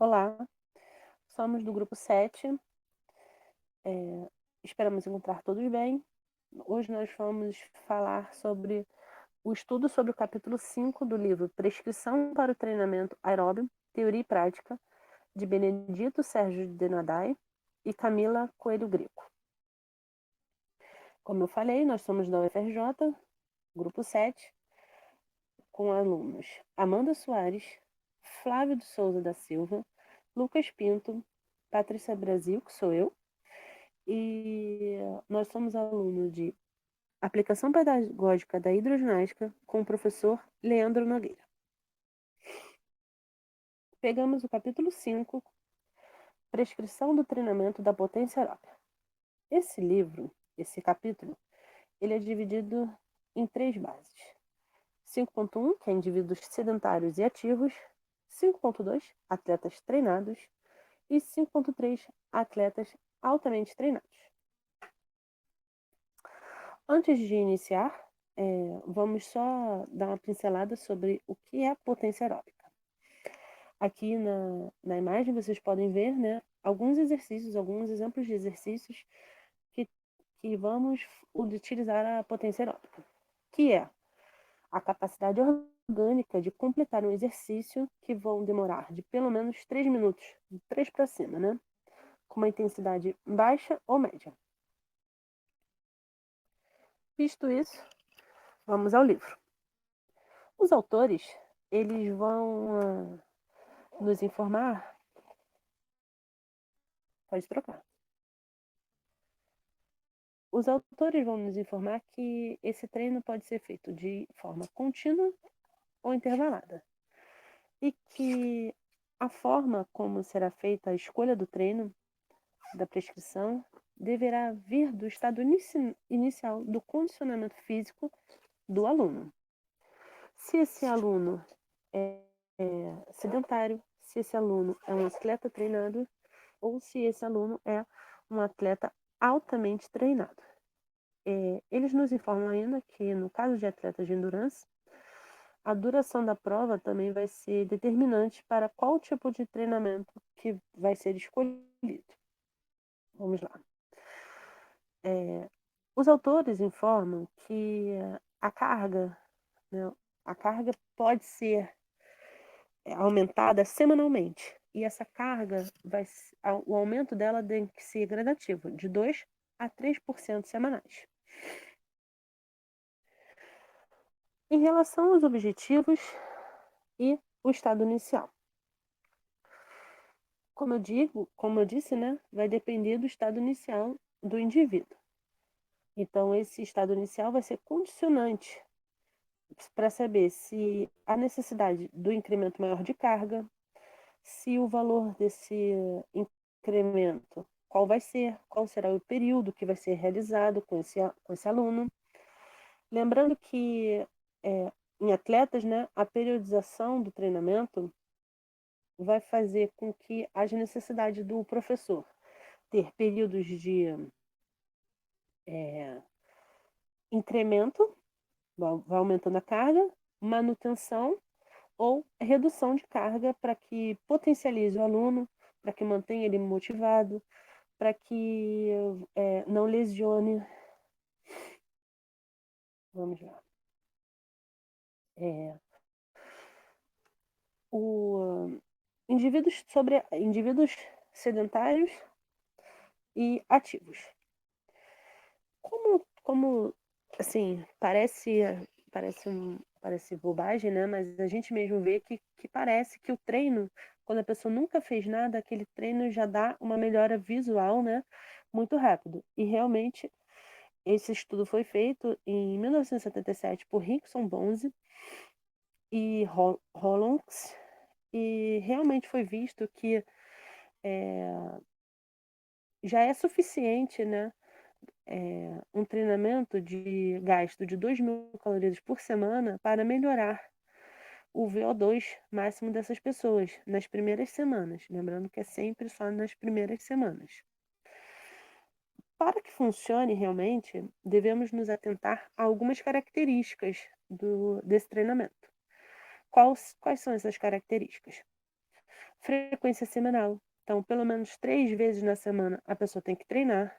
Olá, somos do grupo 7. Esperamos encontrar todos bem. Hoje nós vamos falar sobre o estudo sobre o capítulo 5 do livro Prescrição para o Treinamento Aeróbio, Teoria e Prática, de Benedito Sérgio de Nadai e Camila Coelho Greco. Como eu falei, nós somos da UFRJ, grupo 7, com alunos Amanda Soares, Flávio de Souza da Silva, Lucas Pinto, Patrícia Brasil, que sou eu, e nós somos alunos de Aplicação Pedagógica da Hidroginástica com o professor Leandro Nogueira. Pegamos o capítulo 5, Prescrição do Treinamento da Potência Aeróbica. Esse capítulo, ele é dividido em 3 bases. 5.1, que é indivíduos sedentários e ativos, 5.2, atletas treinados, e 5.3, atletas altamente treinados. Antes de iniciar, vamos só dar uma pincelada sobre o que é potência aeróbica. Aqui na imagem vocês podem ver, né, alguns exemplos de exercícios que vamos utilizar a potência aeróbica, que é a capacidade orgânica de completar um exercício que vão demorar de pelo menos 3 minutos, de 3 para cima, né, com uma intensidade baixa ou média. Visto isso, vamos ao livro. Os autores, eles vão nos informar. Pode trocar. Os autores vão nos informar que esse treino pode ser feito de forma contínua ou intervalada. E que a forma como será feita a escolha do treino, da prescrição, deverá vir do estado inicial do condicionamento físico do aluno. Se esse aluno é sedentário, se esse aluno é um atleta treinado, ou se esse aluno é um atleta altamente treinado. Eles nos informam ainda que, no caso de atletas de endurance, a duração da prova também vai ser determinante para qual tipo de treinamento que vai ser escolhido. Vamos lá. Os autores informam que a carga, né, a carga pode ser aumentada semanalmente. E essa carga, o aumento dela tem que ser gradativo, de 2 a 3% semanais. Em relação aos objetivos e o estado inicial. Como eu disse, né, vai depender do estado inicial do indivíduo. Então, esse estado inicial vai ser condicionante para saber se há necessidade do incremento maior de carga, se o valor desse incremento, qual será o período que vai ser realizado com esse aluno. Lembrando que em atletas, né, a periodização do treinamento vai fazer com que haja necessidade do professor ter períodos de incremento, vai aumentando a carga, manutenção ou redução de carga para que potencialize o aluno, para que mantenha ele motivado, para que não lesione. Vamos lá. Indivíduos sedentários e ativos. Como assim, parece bobagem, né? Mas a gente mesmo vê que parece que o treino, quando a pessoa nunca fez nada, aquele treino já dá uma melhora visual, né? Muito rápido. E realmente esse estudo foi feito em 1977 por Rickson Bonzi e Hollings, e realmente foi visto que já é suficiente, né? Um treinamento de gasto de 2.000 calorias por semana para melhorar o VO2 máximo dessas pessoas nas primeiras semanas. Lembrando que é sempre só nas primeiras semanas. Para que funcione realmente, devemos nos atentar a algumas características desse treinamento. Quais são essas características? frequência semanal. Então, pelo menos 3 vezes na semana a pessoa tem que treinar.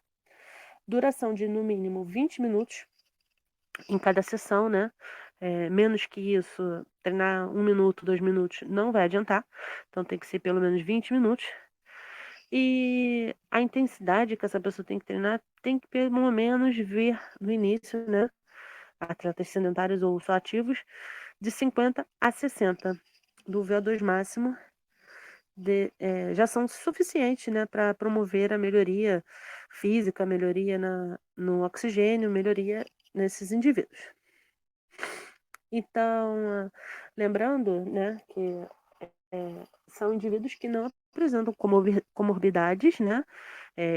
Duração de no mínimo 20 minutos em cada sessão, né? Menos que isso, treinar 1 minuto, 2 minutos não vai adiantar. Então tem que ser pelo menos 20 minutos. E a intensidade que essa pessoa tem que treinar tem que pelo menos ver no início, né? Atletas sedentários ou só ativos, de 50 a 60 do VO2 máximo já são suficientes, né, para promover a melhoria física, melhoria no oxigênio, melhoria nesses indivíduos. Então, lembrando, né, que são indivíduos que não apresentam comorbidades, né,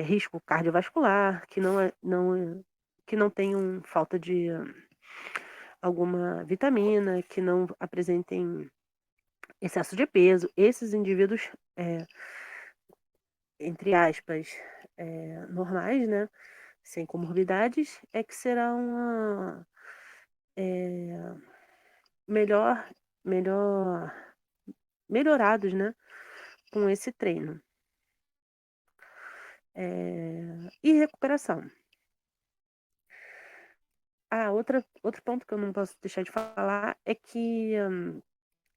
risco cardiovascular, que não tenham falta de alguma vitamina, que não apresentem excesso de peso. Esses indivíduos, entre aspas, normais, né, sem comorbidades, é que serão melhor, melhor, melhorados, né, com esse treino. E recuperação. Outro ponto que eu não posso deixar de falar é que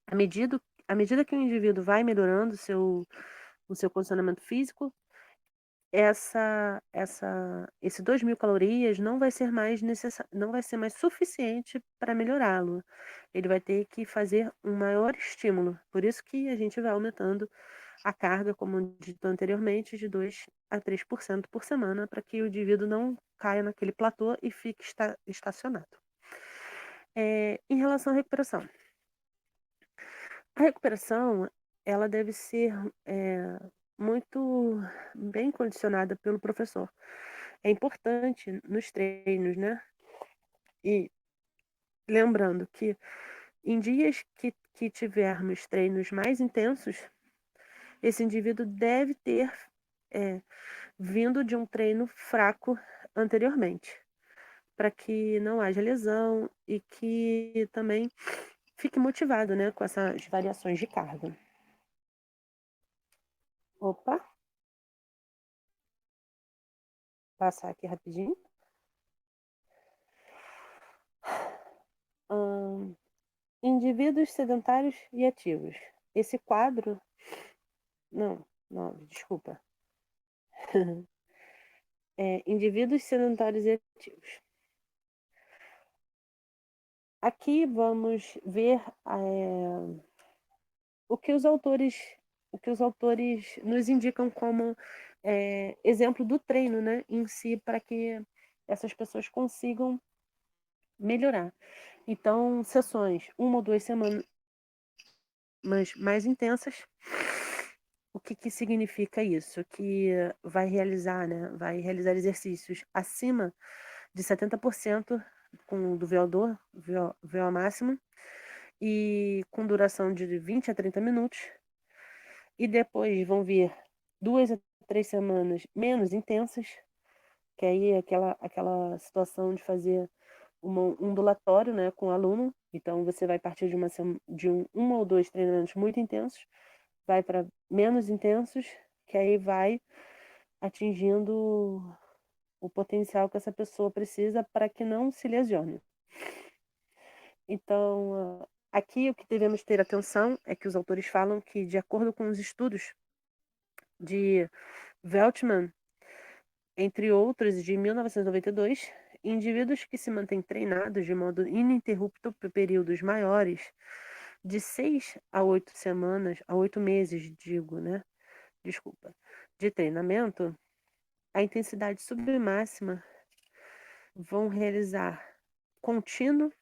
à medida, à medida que o indivíduo vai melhorando o seu condicionamento físico, esse 2.000 calorias não vai ser mais suficiente para melhorá-lo. Ele vai ter que fazer um maior estímulo. Por isso que a gente vai aumentando a carga, como dito anteriormente, de 2 a 3% por semana, para que o indivíduo não caia naquele platô e fique estacionado. Em relação à recuperação. A recuperação, ela deve ser muito bem condicionada pelo professor. É importante nos treinos, né? E lembrando que em dias que tivermos treinos mais intensos, esse indivíduo deve ter vindo de um treino fraco anteriormente, para que não haja lesão e que também fique motivado, né, com essas variações de carga. Opa, passar aqui rapidinho. Indivíduos sedentários e ativos. Esse quadro. Não, não, desculpa. Indivíduos sedentários e ativos. Aqui vamos ver o que os autores, o que os autores nos indicam como exemplo do treino, né, em si, para que essas pessoas consigam melhorar. Então, sessões, 1 ou 2 semanas mais intensas. O que significa isso? Que vai realizar exercícios acima de 70% do VO máximo, e com duração de 20 a 30 minutos. E depois vão vir 2 a 3 semanas menos intensas, que aí é aquela situação de fazer um ondulatório, né, com o aluno. Então, você vai partir de um ou dois treinamentos muito intensos, vai para menos intensos, que aí vai atingindo o potencial que essa pessoa precisa para que não se lesione. Então, aqui o que devemos ter atenção é que os autores falam que, de acordo com os estudos de Veltman, entre outros, de 1992, indivíduos que se mantêm treinados de modo ininterrupto por períodos maiores, de 6 a 8 semanas, a 8 meses, digo, né? Desculpa, de treinamento, a intensidade submáxima vão realizar contínuo,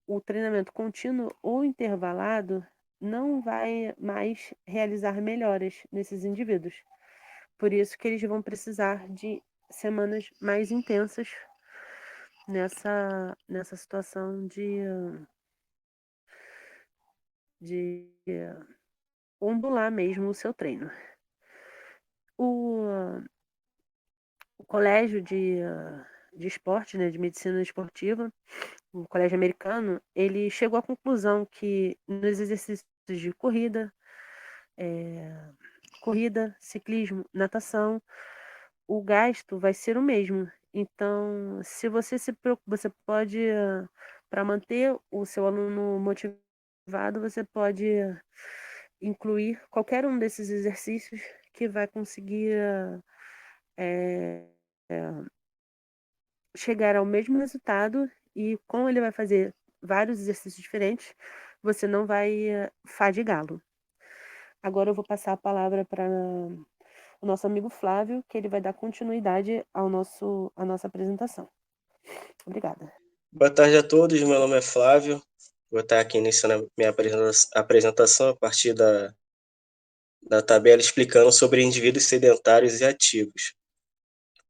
o treinamento contínuo ou intervalado não vai mais realizar melhoras nesses indivíduos. Por isso que eles vão precisar de semanas mais intensas nessa situação de ondular mesmo o seu treino. O, o colégio de esporte, né, de medicina esportiva, o colégio americano, ele chegou à conclusão que nos exercícios de corrida, corrida, ciclismo, natação, o gasto vai ser o mesmo. Então, se você se preocupa, você pode, para manter o seu aluno motivado, você pode incluir qualquer um desses exercícios que vai conseguir é, chegar ao mesmo resultado e como ele vai fazer vários exercícios diferentes, você não vai fadigá-lo. Agora eu vou passar a palavra para o nosso amigo Flávio, que ele vai dar continuidade à nossa apresentação. Obrigada. Boa tarde a todos, meu nome é Flávio. Vou estar aqui iniciando a minha apresentação a partir da tabela explicando sobre indivíduos sedentários e ativos.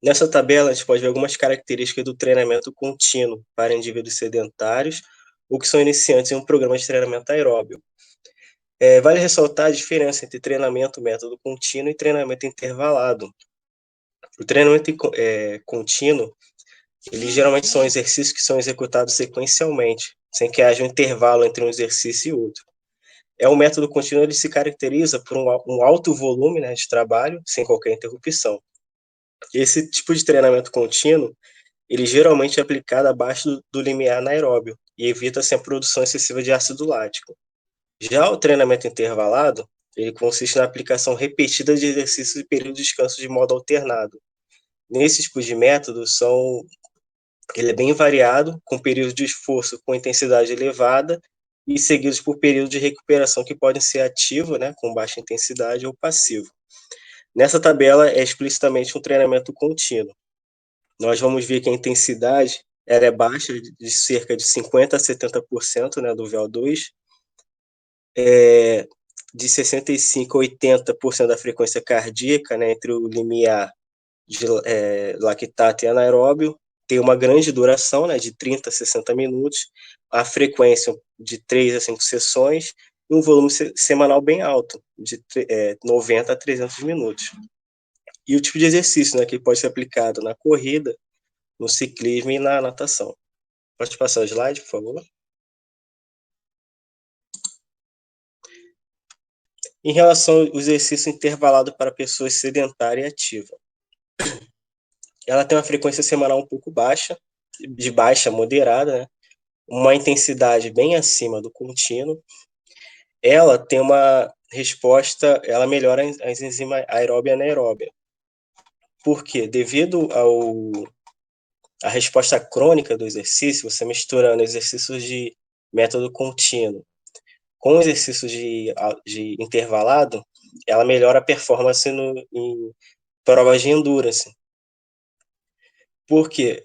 Nessa tabela, a gente pode ver algumas características do treinamento contínuo para indivíduos sedentários ou que são iniciantes em um programa de treinamento aeróbio. Vale ressaltar a diferença entre treinamento método contínuo e treinamento intervalado. O treinamento contínuo, eles geralmente são exercícios que são executados sequencialmente, sem que haja um intervalo entre um exercício e outro. Um método contínuo, ele se caracteriza por um alto volume, né, de trabalho, sem qualquer interrupção. Esse tipo de treinamento contínuo, ele geralmente é aplicado abaixo do limiar anaeróbio e evita-se a produção excessiva de ácido lático. Já o treinamento intervalado, ele consiste na aplicação repetida de exercícios e períodos de descanso de modo alternado. Nesse tipo de método, ele é bem variado, com períodos de esforço com intensidade elevada e seguidos por períodos de recuperação que podem ser ativo, né, com baixa intensidade, ou passivo. Nessa tabela é explicitamente um treinamento contínuo. Nós vamos ver que a intensidade ela é baixa, de cerca de 50% a 70%, né, do VO2, de 65% a 80% da frequência cardíaca, né, entre o limiar de lactato e anaeróbio, tem uma grande duração, né, de 30 a 60 minutos, a frequência de 3 a 5 sessões e um volume semanal bem alto, de 90 a 300 minutos. E o tipo de exercício, né, que pode ser aplicado na corrida, no ciclismo e na natação. Pode passar o slide, por favor? Em relação ao exercício intervalado para pessoas sedentárias e ativas, ela tem uma frequência semanal um pouco baixa, de baixa a moderada, né? Uma intensidade bem acima do contínuo. Ela tem uma resposta, ela melhora as enzimas aeróbia e anaeróbia. Por quê? Devido à resposta crônica do exercício, você misturando exercícios de método contínuo com exercícios de intervalado, ela melhora a performance em provas de endurance. Por quê?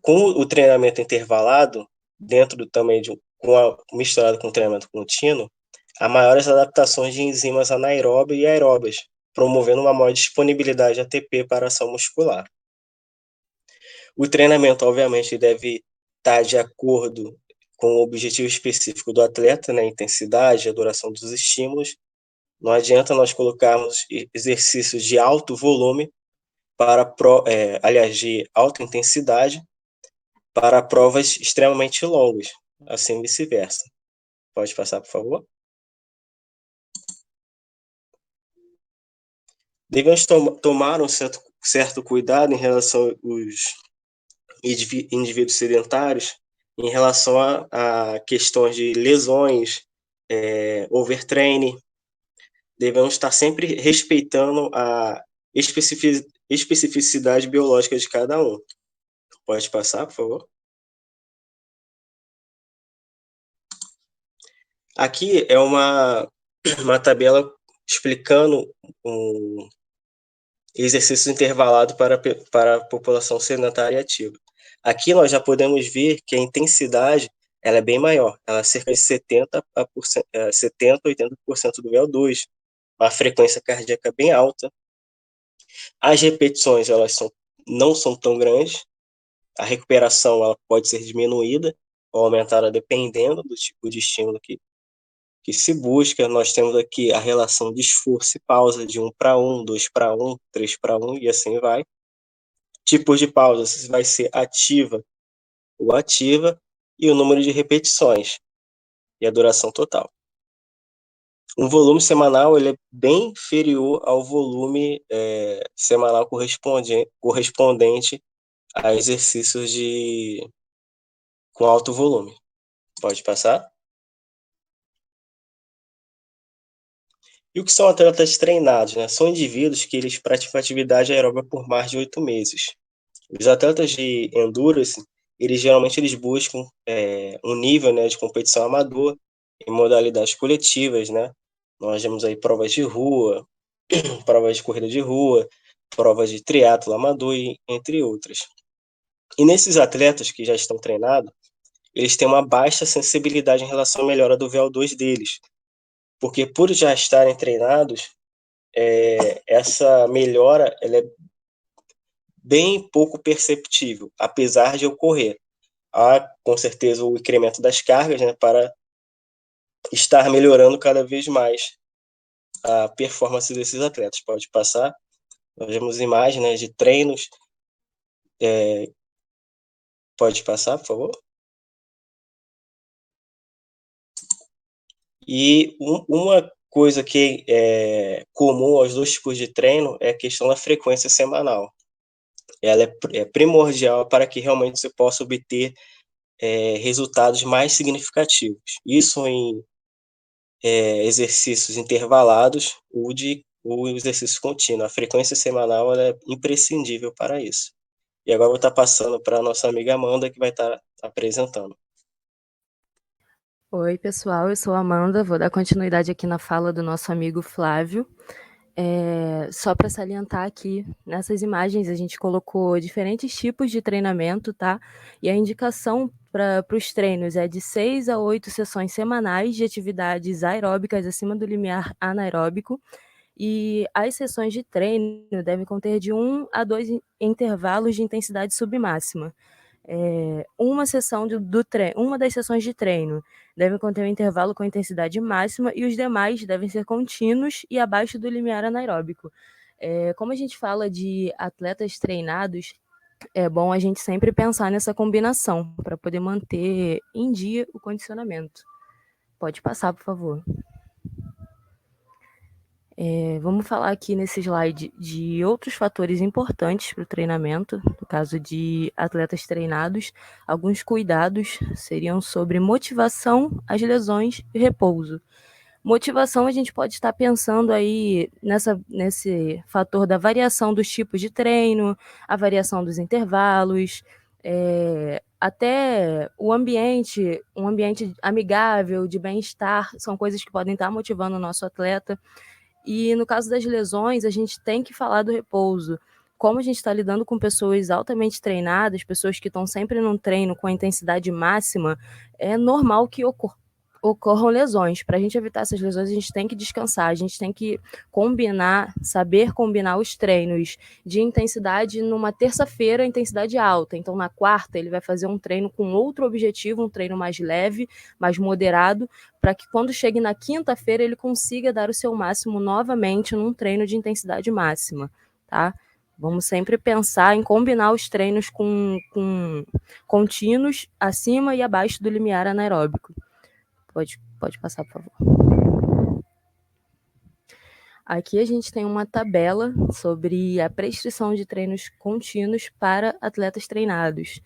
Com o treinamento intervalado, também misturado com o treinamento contínuo, há maiores adaptações de enzimas anaeróbias e aeróbias, promovendo uma maior disponibilidade de ATP para a ação muscular. O treinamento, obviamente, deve estar de acordo com o objetivo específico do atleta, né, a intensidade, a duração dos estímulos. Não adianta nós colocarmos exercícios de alto volume de alta intensidade para provas extremamente longas, assim vice-versa. Pode passar, por favor? Devemos tomar um certo cuidado em relação aos indivíduos sedentários, em relação a questões de lesões, overtraining. Devemos estar sempre respeitando a especificidade biológica de cada um. Pode passar, por favor? Aqui é uma tabela explicando um exercício intervalado para a população sedentária e ativa. Aqui nós já podemos ver que a intensidade ela é bem maior, ela é cerca de 70 a 80% do VO2, uma frequência cardíaca bem alta. As repetições não são tão grandes, a recuperação ela pode ser diminuída ou aumentada dependendo do tipo de estímulo que se busca. Nós temos aqui a relação de esforço e pausa de 1:1, 2:1, 3:1 e assim vai. Tipos de pausa, se vai ser ativa ou ativa, e o número de repetições e a duração total. Um volume semanal ele é bem inferior ao volume semanal correspondente a exercícios com alto volume. Pode passar? E o que são atletas treinados, né? São indivíduos que eles praticam atividade aeróbica por mais de 8 meses. Os atletas de endurance, eles buscam um nível, né, de competição amador em modalidades coletivas, né? Nós temos aí provas de rua, provas de corrida de rua, provas de triatlo amador, entre outras. E nesses atletas que já estão treinados, eles têm uma baixa sensibilidade em relação à melhora do VO2 deles, porque por já estarem treinados, essa melhora ela é bem pouco perceptível, apesar de ocorrer. Há, com certeza, o incremento das cargas, né, para estar melhorando cada vez mais a performance desses atletas. Pode passar. Nós vemos imagens, né, de treinos. Pode passar, por favor. E uma coisa que é comum aos dois tipos de treino é a questão da frequência semanal. Ela é primordial para que realmente você possa obter resultados mais significativos. Isso em exercícios intervalados ou o exercício contínuo. A frequência semanal ela é imprescindível para isso. E agora eu vou estar passando para a nossa amiga Amanda, que vai estar apresentando. Oi, pessoal, eu sou a Amanda, vou dar continuidade aqui na fala do nosso amigo Flávio. Só para salientar aqui, nessas imagens a gente colocou diferentes tipos de treinamento, tá? E a indicação para os treinos é de 6 a 8 sessões semanais de atividades aeróbicas acima do limiar anaeróbico, e as sessões de treino devem conter de 1 a 2 intervalos de intensidade submáxima. Uma das sessões de treino deve conter um intervalo com intensidade máxima e os demais devem ser contínuos e abaixo do limiar anaeróbico. Como a gente fala de atletas treinados, é bom a gente sempre pensar nessa combinação para poder manter em dia o condicionamento. Pode passar, por favor. Vamos falar aqui nesse slide de outros fatores importantes para o treinamento, no caso de atletas treinados. Alguns cuidados seriam sobre motivação, as lesões e repouso. Motivação, a gente pode estar pensando aí nesse fator da variação dos tipos de treino, a variação dos intervalos, até um ambiente amigável, de bem-estar, são coisas que podem estar motivando o nosso atleta. E no caso das lesões, a gente tem que falar do repouso. Como a gente está lidando com pessoas altamente treinadas, pessoas que estão sempre num treino com a intensidade máxima, é normal que ocorram lesões. Para a gente evitar essas lesões, a gente tem que descansar, a gente tem que saber combinar os treinos de intensidade numa terça-feira, intensidade alta. Então, na quarta, ele vai fazer um treino com outro objetivo, um treino mais leve, mais moderado, para que quando chegue na quinta-feira, ele consiga dar o seu máximo novamente num treino de intensidade máxima, tá? Vamos sempre pensar em combinar os treinos com contínuos acima e abaixo do limiar anaeróbico. Pode passar, por favor. Aqui a gente tem uma tabela sobre a prescrição de treinos contínuos para atletas treinados.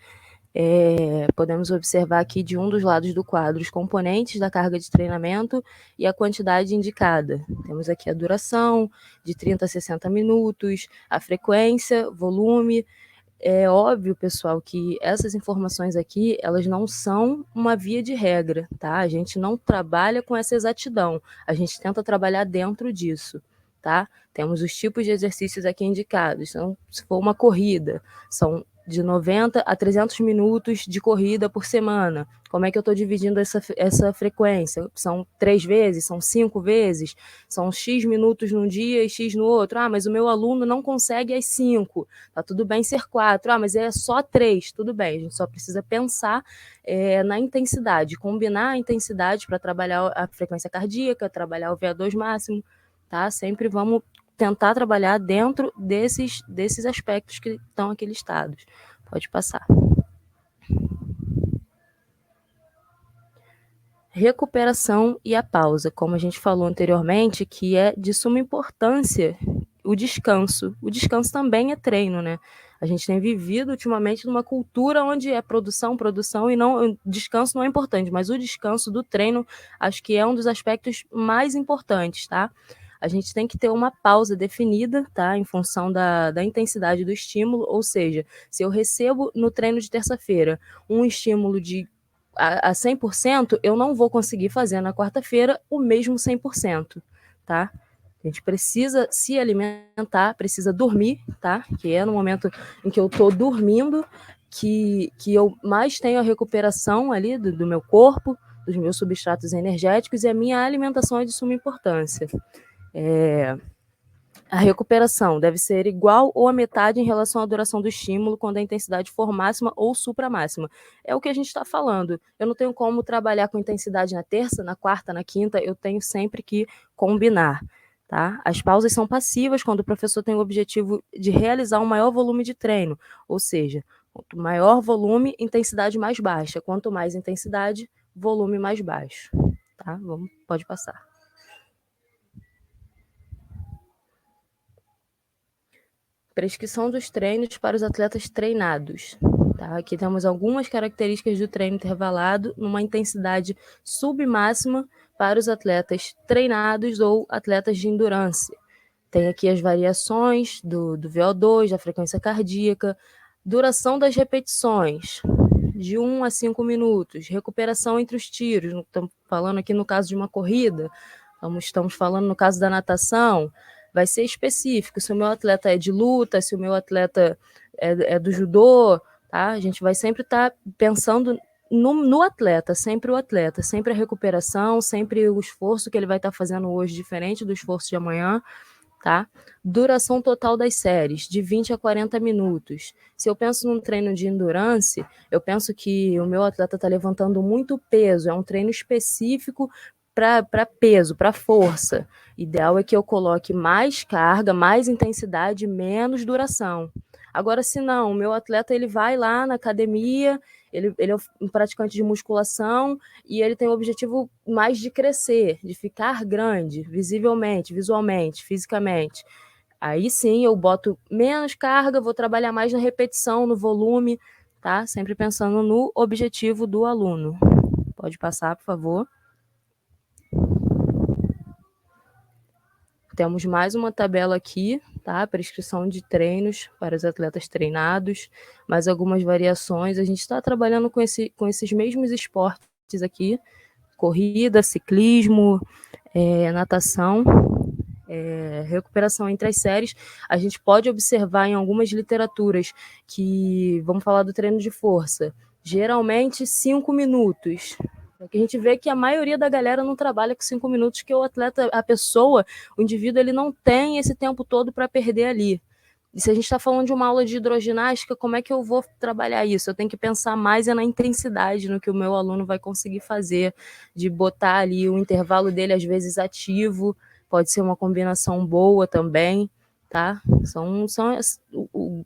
Podemos observar aqui de um dos lados do quadro os componentes da carga de treinamento e a quantidade indicada. Temos aqui a duração, de 30 a 60 minutos, a frequência, volume. É óbvio, pessoal, que essas informações aqui, elas não são uma via de regra, tá? A gente não trabalha com essa exatidão, a gente tenta trabalhar dentro disso, tá? Temos os tipos de exercícios aqui indicados. Então, se for uma corrida, são de 90 a 300 minutos de corrida por semana. Como é que eu estou dividindo essa frequência? São 3 vezes? São 5 vezes? São X minutos num dia e X no outro? Mas o meu aluno não consegue as 5. Tá tudo bem ser 4. Mas é só 3. Tudo bem, a gente só precisa pensar na intensidade, combinar a intensidade para trabalhar a frequência cardíaca, trabalhar o VO2 máximo, tá? Sempre vamos tentar trabalhar dentro desses aspectos que estão aqui listados. Pode passar. recuperação e a pausa, como a gente falou anteriormente, que é de suma importância o descanso. O descanso também é treino, né? A gente tem vivido ultimamente numa cultura onde é produção, produção e não descanso não é importante, mas o descanso do treino acho que é um dos aspectos mais importantes, tá? A gente tem que ter uma pausa definida, tá? Em função da intensidade do estímulo, ou seja, se eu recebo no treino de terça-feira um estímulo a 100%, eu não vou conseguir fazer na quarta-feira o mesmo 100%, tá? A gente precisa se alimentar, precisa dormir, tá? Que é no momento em que eu tô dormindo que eu mais tenho a recuperação ali do meu corpo, dos meus substratos energéticos, e a minha alimentação é de suma importância. A recuperação deve ser igual ou a metade em relação à duração do estímulo quando a intensidade for máxima ou supramáxima. É o que a gente está falando. Eu não tenho como trabalhar com intensidade na terça, na quarta, na quinta, eu tenho sempre que combinar. Tá? As pausas são passivas quando o professor tem o objetivo de realizar um maior volume de treino, ou seja, quanto maior volume, intensidade mais baixa. Quanto mais intensidade, volume mais baixo. Tá? Pode passar. Prescrição dos treinos para os atletas treinados. Tá? Aqui temos algumas características do treino intervalado numa intensidade submáxima para os atletas treinados ou atletas de endurance. Tem aqui as variações do VO2, da frequência cardíaca, duração das repetições, de 1 a 5 minutos, recuperação entre os tiros, estamos falando aqui no caso de uma corrida, estamos falando no caso da natação, vai ser específico, se o meu atleta é de luta, se o meu atleta é do judô, tá? A gente vai sempre estar pensando no atleta, sempre o atleta, sempre a recuperação, sempre o esforço que ele vai estar fazendo hoje, diferente do esforço de amanhã, tá? Duração total das séries, de 20 a 40 minutos. Se eu penso num treino de endurance, eu penso que o meu atleta está levantando muito peso, é um treino específico para peso, para força. Ideal é que eu coloque mais carga, mais intensidade, menos duração. Agora, se não, o meu atleta ele vai lá na academia, ele é um praticante de musculação e ele tem o objetivo mais de crescer, de ficar grande, visivelmente, visualmente, fisicamente. Aí sim eu boto menos carga, vou trabalhar mais na repetição, no volume, tá? Sempre pensando no objetivo do aluno. Pode passar, por favor. Temos mais uma tabela aqui, tá? Prescrição de treinos para os atletas treinados, mais algumas variações. A gente está trabalhando com esses mesmos esportes aqui, corrida, ciclismo, natação, recuperação entre as séries. A gente pode observar em algumas literaturas que, vamos falar do treino de força, geralmente 5 minutos. Que a gente vê que a maioria da galera não trabalha com 5 minutos, que o atleta, a pessoa, o indivíduo, ele não tem esse tempo todo para perder ali. E se a gente está falando de uma aula de hidroginástica, como é que eu vou trabalhar isso? Eu tenho que pensar mais na intensidade, no que o meu aluno vai conseguir fazer, de botar ali o intervalo dele, às vezes, ativo, pode ser uma combinação boa também, tá?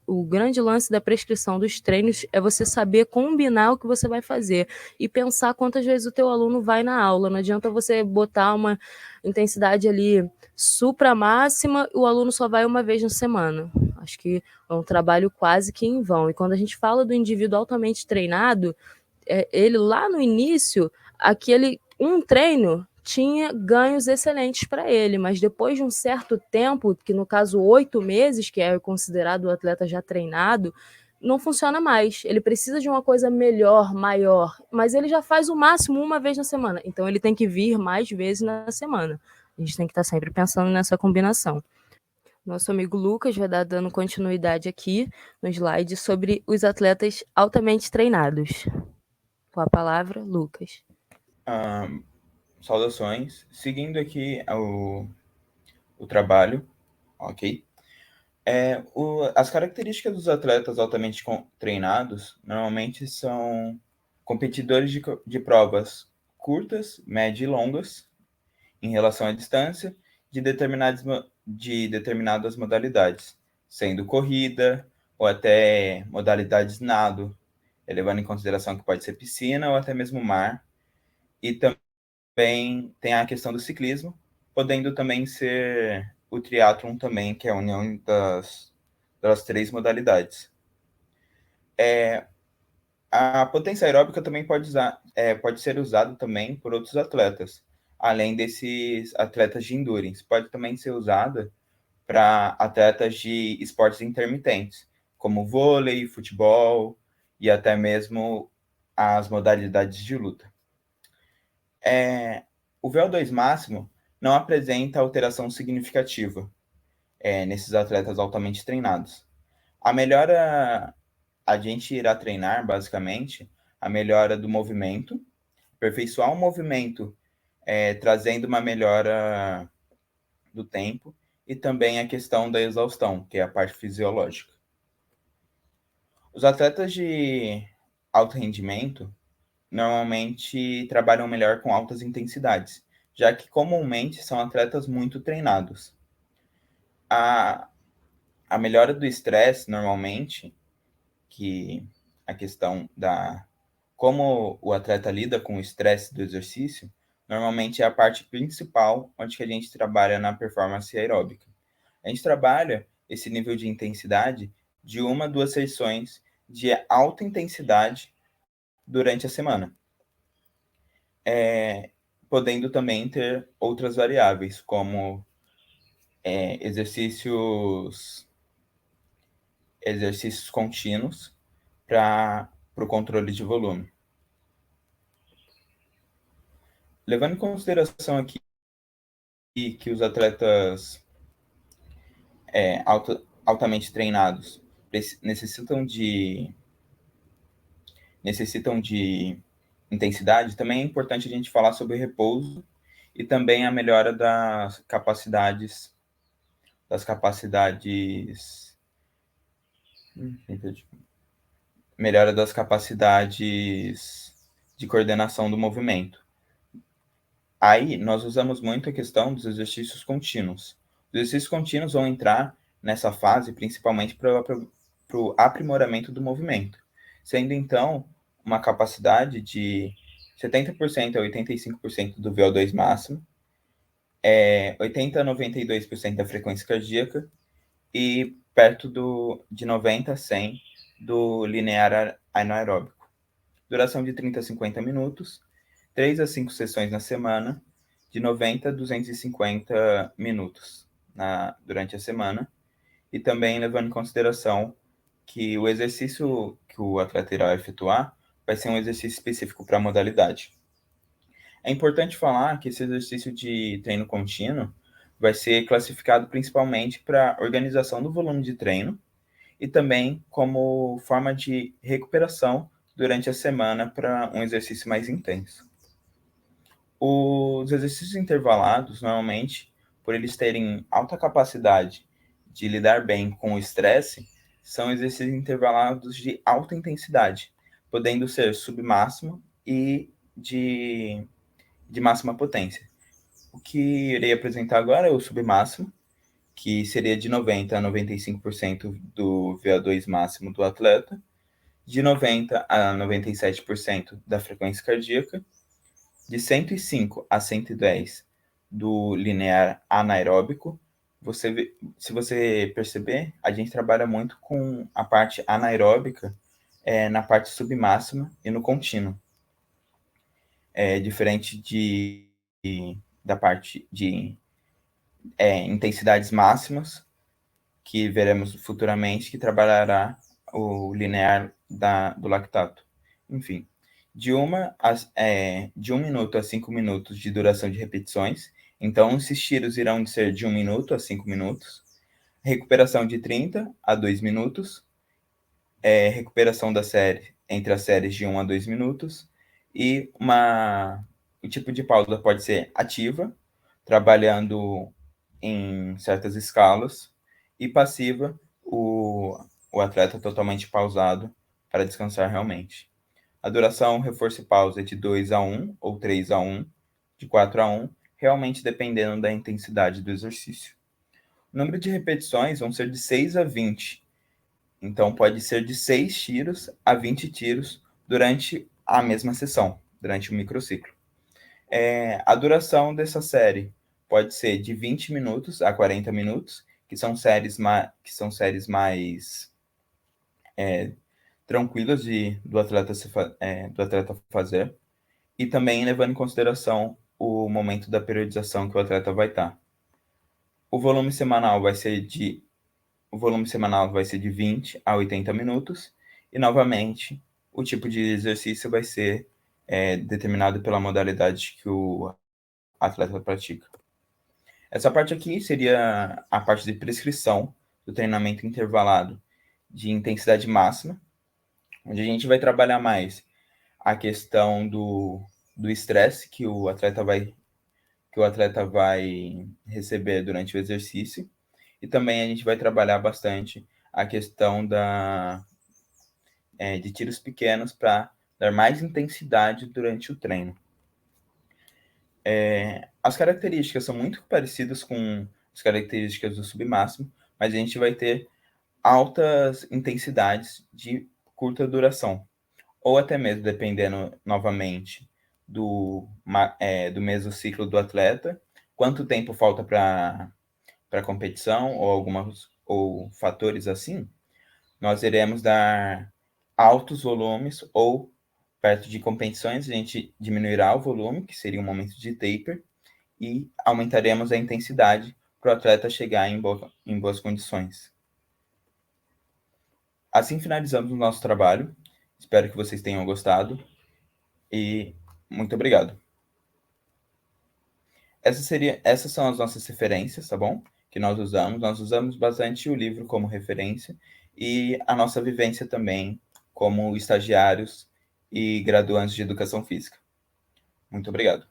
O grande lance da prescrição dos treinos é você saber combinar o que você vai fazer e pensar quantas vezes o teu aluno vai na aula. Não adianta você botar uma intensidade ali supra máxima, o aluno só vai uma vez na semana. Acho que é um trabalho quase que em vão. E quando a gente fala do indivíduo altamente treinado, ele lá no início, um treino tinha ganhos excelentes para ele, mas depois de um certo tempo, que no caso 8 meses, que é considerado o atleta já treinado, não funciona mais. Ele precisa de uma coisa melhor, maior, mas ele já faz o máximo uma vez na semana, então ele tem que vir mais vezes na semana. A gente tem que estar sempre pensando nessa combinação. Nosso amigo Lucas vai dar dando continuidade aqui no slide sobre os atletas altamente treinados. Com a palavra, Lucas. Saudações. Seguindo aqui o trabalho, ok? As características dos atletas altamente treinados normalmente são competidores de provas curtas, médias e longas em relação à distância de determinadas modalidades, sendo corrida ou até modalidades nado, levando em consideração que pode ser piscina ou até mesmo mar, e também Também tem a questão do ciclismo, podendo também ser o triatlon também, que é a união das 3 modalidades. A potência aeróbica também pode ser usada também por outros atletas, além desses atletas de endurance. Pode também ser usada para atletas de esportes intermitentes, como vôlei, futebol e até mesmo as modalidades de luta. O VO2 máximo não apresenta alteração significativa nesses atletas altamente treinados. A gente irá treinar, basicamente, a melhora do movimento, aperfeiçoar o movimento, trazendo uma melhora do tempo, e também a questão da exaustão, que é a parte fisiológica. Os atletas de alto rendimento normalmente trabalham melhor com altas intensidades, já que comumente são atletas muito treinados. A melhora do estresse, normalmente, que a questão da como o atleta lida com o estresse do exercício, normalmente é a parte principal onde que a gente trabalha na performance aeróbica. A gente trabalha esse nível de intensidade de 1 a 2 sessões de alta intensidade durante a semana, podendo também ter outras variáveis, como exercícios contínuos para o controle de volume. Levando em consideração aqui que os atletas altamente treinados necessitam de intensidade, também é importante a gente falar sobre repouso e também a melhora das capacidades de coordenação do movimento. Aí, nós usamos muito a questão dos exercícios contínuos. Os exercícios contínuos vão entrar nessa fase principalmente para o aprimoramento do movimento, sendo, então, uma capacidade de 70% a 85% do VO2 máximo, 80% a 92% da frequência cardíaca e perto de 90% a 100% do linear anaeróbico. Duração de 30 a 50 minutos, 3 a 5 sessões na semana, de 90 a 250 minutos durante a semana, e também levando em consideração que o exercício que o atleta irá efetuar vai ser um exercício específico para a modalidade. É importante falar que esse exercício de treino contínuo vai ser classificado principalmente para organização do volume de treino e também como forma de recuperação durante a semana para um exercício mais intenso. Os exercícios intervalados, normalmente, por eles terem alta capacidade de lidar bem com o estresse, são exercícios intervalados de alta intensidade, podendo ser submáximo e de máxima potência. O que irei apresentar agora é o submáximo, que seria de 90% a 95% do VO2 máximo do atleta, de 90% a 97% da frequência cardíaca, de 105 a 110 do linear anaeróbico. Se você perceber, a gente trabalha muito com a parte anaeróbica na parte submáxima e no contínuo. Diferente da parte de intensidades máximas, que veremos futuramente, que trabalhará o linear do lactato. Enfim, de 1 minuto a 5 minutos de duração de repetições. Então, esses tiros irão ser de 1 minuto a 5 minutos. Recuperação de 30 a 2 minutos. Recuperação da série entre as séries de 1 a 2 minutos. E o tipo de pausa pode ser ativa, trabalhando em certas escalas, e passiva, o atleta totalmente pausado para descansar realmente. A duração, reforço e pausa é de 2 a 1 ou 3 a 1, de 4 a 1, realmente dependendo da intensidade do exercício. O número de repetições vão ser de 6 a 20. Então, pode ser de 6 tiros a 20 tiros durante a mesma sessão, durante o microciclo. A duração dessa série pode ser de 20 minutos a 40 minutos, que são séries mais tranquilas do atleta fazer, e também levando em consideração o momento da periodização que o atleta vai estar. O volume semanal vai ser de 20 a 80 minutos, e novamente o tipo de exercício vai ser determinado pela modalidade que o atleta pratica. Essa parte aqui seria a parte de prescrição do treinamento intervalado de intensidade máxima, onde a gente vai trabalhar mais a questão do estresse que o atleta vai receber durante o exercício, e também a gente vai trabalhar bastante a questão de tiros pequenos para dar mais intensidade durante o treino. As características são muito parecidas com as características do submáximo, mas a gente vai ter altas intensidades de curta duração, ou até mesmo, dependendo novamente do mesociclo do atleta, quanto tempo falta para a competição, ou fatores assim, nós iremos dar altos volumes, ou perto de competições a gente diminuirá o volume, que seria um momento de taper, e aumentaremos a intensidade para o atleta chegar em boas condições. Assim finalizamos o nosso trabalho. Espero que vocês tenham gostado e muito obrigado. Essas são as nossas referências, tá bom? Que nós usamos. Nós usamos bastante o livro como referência e a nossa vivência também como estagiários e graduantes de educação física. Muito obrigado.